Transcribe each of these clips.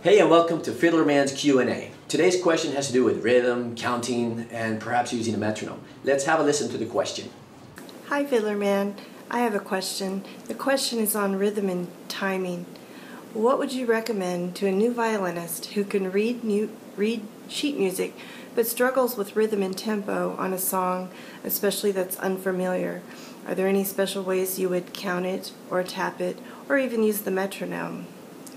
Hey, and welcome to Fiddlerman's Q A. Today's question has to do with rhythm, counting, and perhaps using a metronome. Let's have a listen to the question. Hi Fiddlerman, I have a question. The question is on rhythm and timing. What would you recommend to a new violinist who can read sheet music but struggles with rhythm and tempo on a song, especially that's unfamiliar? Are there any special ways you would count it or tap it or even use the metronome?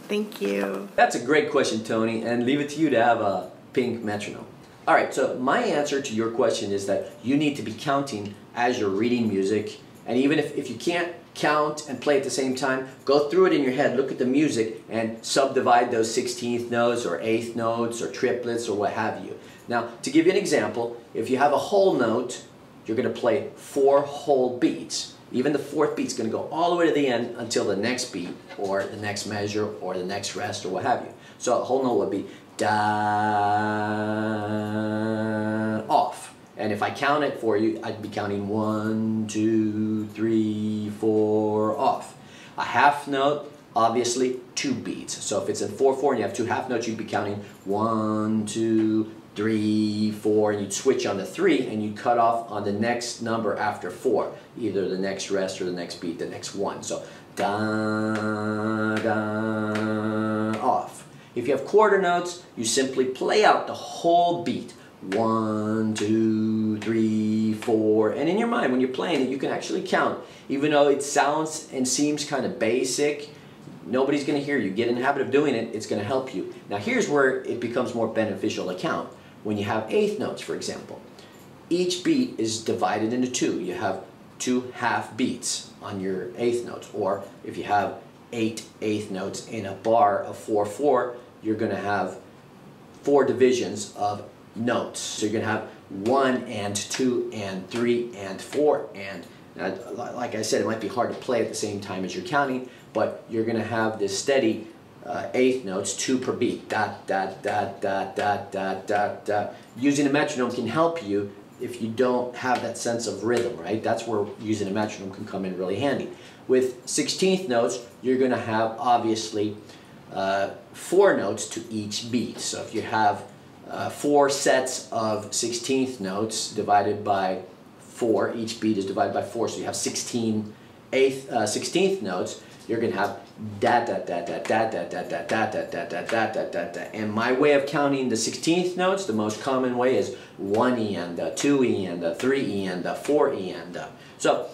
Thank you. That's a great question, Tony, and leave it to you to have a pink metronome. Alright, so my answer to your question is that you need to be counting as you're reading music, and even if you can't count and play at the same time, go through it in your head, look at the music, and subdivide those 16th notes or 8th notes or triplets or what have you. Now, to give you an example, if you have a whole note, you're going to play 4 whole beats. Even the 4th beat's going to go all the way to the end until the next beat or the next measure or the next rest or what have you. So a whole note would be da, off. And if I count it for you, I'd be counting 1, 2, 3, 4, off. A half note, obviously 2 beats. So if it's in 4/4 and you have 2 half notes, you'd be counting 1, 2, 3, 4, and you'd switch on the 3 and you'd cut off on the next number after 4, either the next rest or the next beat, the next one. So da, da, off. If you have quarter notes, you simply play out the whole beat. 1, 2, 3, 4, and in your mind when you're playing it, you can actually count. Even though it sounds and seems kind of basic, nobody's going to hear you. Get in the habit of doing it, it's going to help you. Now here's where it becomes more beneficial to count. When you have 8th notes, for example, each beat is divided into 2. You have 2 half beats on your 8th notes, or if you have 8 8th notes in a bar of 4/4, you're going to have 4 divisions of notes. So you're going to have 1 and 2 and 3 and 4 and like I said, it might be hard to play at the same time as you're counting, but you're going to have this steady 8th notes, 2 per beat. Da, da, da, da, da, da, da, da. Using a metronome can help you if you don't have that sense of rhythm, right? That's where using a metronome can come in really handy. With 16th notes, you're going to have obviously 4 notes to each beat. So if you have 4 sets of 16th notes divided by 4, each beat is divided by 4, so you have 16th notes, you're going to have da da da da da da da da da da da da da da da da. And my way of counting the 16th notes, the most common way, is 1E and 2E and 3E and 4E and so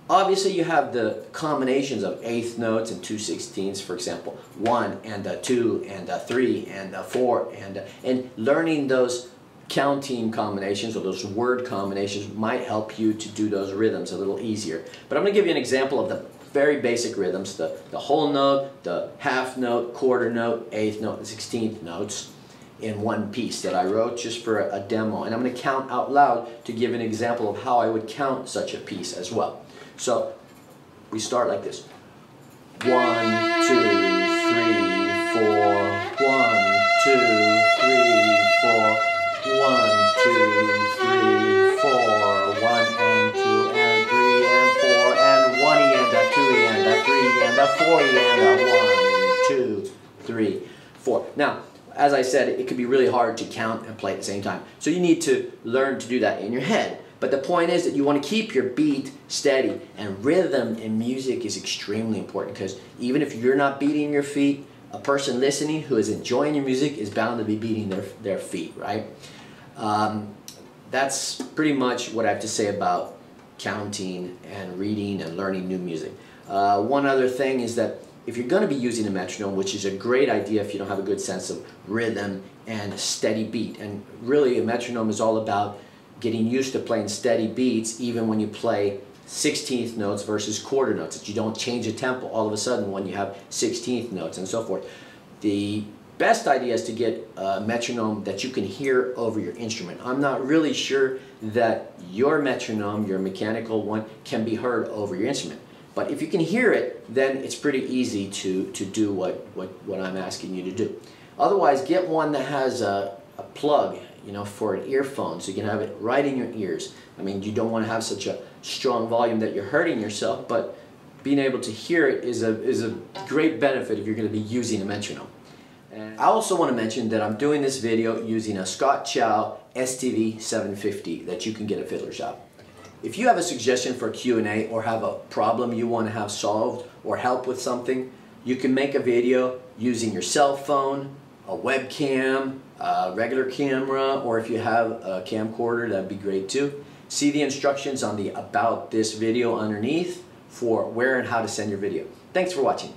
obviously you have the combinations of 8th notes and 2 16ths, for example, 1 and 2 and 3 and 4 and learning those counting combinations or those word combinations might help you to do those rhythms a little easier. But I'm going to give you an example of the very basic rhythms, the whole note, the half note, quarter note, 8th note, and 16th notes in one piece that I wrote just for a demo. And I'm going to count out loud to give an example of how I would count such a piece as well. So we start like this. 1, 2, 3, 4. 1, 2, 3, 4. 1, 2, 3, 4. 1 and 2 and 3 and 4 and 1E and a 2E and a 3 and a 4E and a 1, 2, 3, 4. Now, as I said, it could be really hard to count and play at the same time. So you need to learn to do that in your head. But the point is that you want to keep your beat steady, and rhythm in music is extremely important because even if you're not beating your feet, a person listening who is enjoying your music is bound to be beating their feet, right? That's pretty much what I have to say about counting and reading and learning new music. One other thing is that if you're going to be using a metronome, which is a great idea if you don't have a good sense of rhythm and steady beat, and really a metronome is all about getting used to playing steady beats even when you play 16th notes versus quarter notes, that you don't change the tempo all of a sudden when you have 16th notes and so forth. The best idea is to get a metronome that you can hear over your instrument. I'm not really sure that your metronome, your mechanical one, can be heard over your instrument. But if you can hear it, then it's pretty easy to do what I'm asking you to do. Otherwise, get one that has a plug, for an earphone, so you can have it right in your ears. I mean, you don't want to have such a strong volume that you're hurting yourself, but being able to hear it is a great benefit if you're going to be using a metronome. And I also want to mention that I'm doing this video using a Scott Chow STV 750 that you can get at Fiddler Shop. If you have a suggestion for a Q&A or have a problem you want to have solved or help with something, you can make a video using your cell phone, a webcam, a regular camera, or if you have a camcorder, that'd be great too. See the instructions on the About This video underneath for where and how to send your video. Thanks for watching.